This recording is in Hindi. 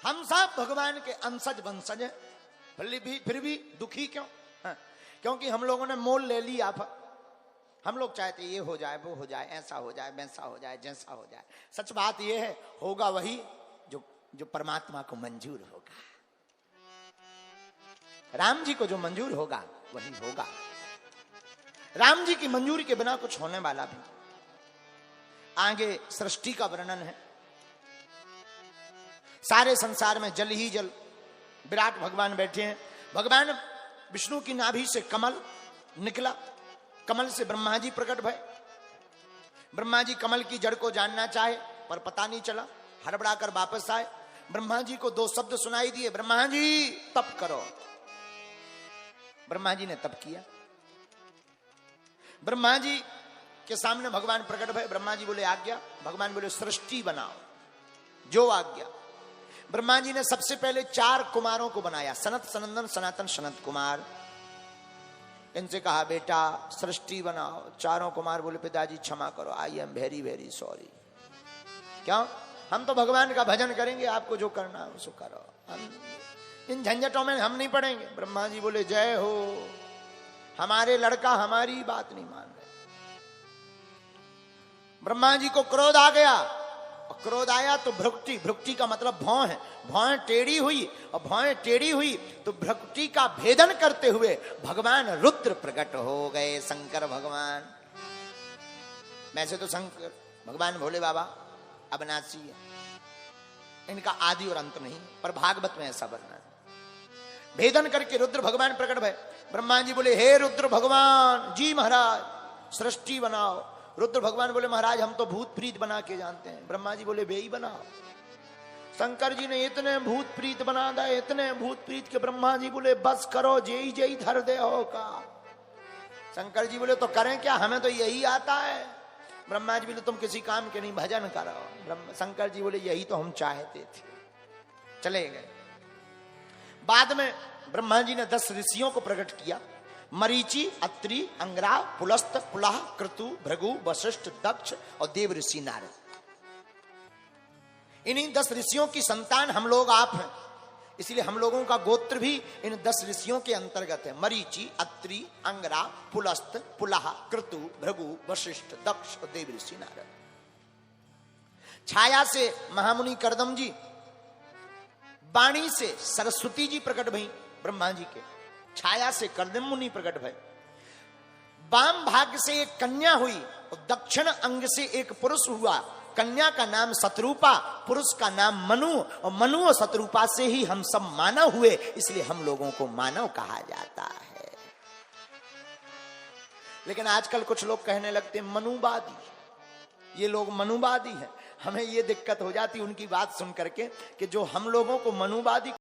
हम सब भगवान के अंशज वंशज हैं, फिर भी दुखी क्यों? क्योंकि हम लोगों ने मोल ले लिया। हम लोग चाहते ये हो जाए, वो हो जाए, ऐसा हो जाए, वैसा हो जाए, जैसा हो जाए। सच बात ये है, होगा वही जो परमात्मा को मंजूर होगा। राम जी को जो मंजूर होगा वही होगा। राम जी की मंजूरी के बिना कुछ होने वाला भी। आगे सृष्टि का वर्णन है। सारे संसार में जल ही जल, विराट भगवान बैठे हैं। भगवान विष्णु की नाभि से कमल निकला, कमल से ब्रह्मा जी प्रकट भय। ब्रह्मा जी कमल की जड़ को जानना चाहे पर पता नहीं चला, हड़बड़ा कर वापस आए। ब्रह्मा जी को 2 शब्द सुनाई दिए, ब्रह्मा जी तप करो। ब्रह्मा जी ने तप किया। ब्रह्मा जी के सामने भगवान प्रकट भय। ब्रह्मा जी बोले आज्ञा। भगवान बोले सृष्टि बनाओ, जो आज्ञा। ब्रह्मा जी ने सबसे पहले 4 कुमारों को बनाया, सनत, सनंदन, सनातन, सनत कुमार। इनसे कहा बेटा सृष्टि बनाओ। चारों कुमार बोले पिताजी क्षमा करो, I am very very sorry. क्यों? हम तो भगवान का भजन करेंगे, आपको जो करना है उसको करो, हम इन झंझटों में हम नहीं पड़ेंगे। ब्रह्मा जी बोले जय हो, हमारे लड़का हमारी बात नहीं मान रहे। ब्रह्मा जी को क्रोध आ गया, और क्रोध आया तो भ्रुकुटी, भ्रुकुटी का मतलब भौं है, भौं टेढ़ी हुई, और भौं टेढ़ी हुई तो भ्रुकुटी का भेदन करते हुए भगवान रुद्र प्रकट हो गए, शंकर भगवान। वैसे तो शंकर भगवान भोले बाबा अविनाशी है, इनका आदि और अंत नहीं, पर भागवत में ऐसा वर्णन है। भेदन करके रुद्र भगवान प्रकट भय। ब्रह्मा जी बोले हे रुद्र भगवान जी महाराज सृष्टि बनाओ। रुद्र भगवान बोले महाराज हम तो भूत प्रीत बना के जानते हैं। ब्रह्मा जी बोले बेई बनाओ। शंकर जी ने इतने भूत प्रीत बना दिए, इतने भूत प्रीत के ब्रह्मा जी बोले बस करो, जेई जेई धर दे हो का। शंकर जी बोले तो करें क्या, हमें तो यही आता है। ब्रह्मा जी बोले तुम किसी काम के नहीं, भजन करो। शंकर जी बोले यही तो हम चाहते थे, चले गए। बाद में ब्रह्मा जी ने 10 ऋषियों को प्रकट किया, मरीचि, अत्रि, अंगरा, पुलस्त, पुलह, क्रतु, भृगु, वशिष्ठ, दक्ष और देव ऋषि नारद। इन्हीं 10 ऋषियों की संतान हम लोग आप हैं, इसलिए हम लोगों का गोत्र भी इन 10 ऋषियों के अंतर्गत है। मरीचि, अत्रि, अंगरा, पुलस्त, पुलह, क्रतु, भृगु, वशिष्ठ, दक्ष और देव ऋषि नारद। छाया से महामुनि करदम जी, वाणी से सरस्वती जी प्रकट भई ब्रह्मा जी के, छाया से करदम मुनि प्रकट भय। वाम भाग से एक कन्या हुई और दक्षिण अंग से एक पुरुष हुआ। कन्या का नाम शत्रुपा, पुरुष का नाम मनु, और मनु और शत्रुपा से ही हम सब मानव हुए, इसलिए हम लोगों को मानव कहा जाता है। लेकिन आजकल कुछ लोग कहने लगते मनुवादी, ये लोग मनुवादी हैं। हमें ये दिक्कत हो जाती उनकी बात सुन करके कि जो हम लोगों को मनुवादी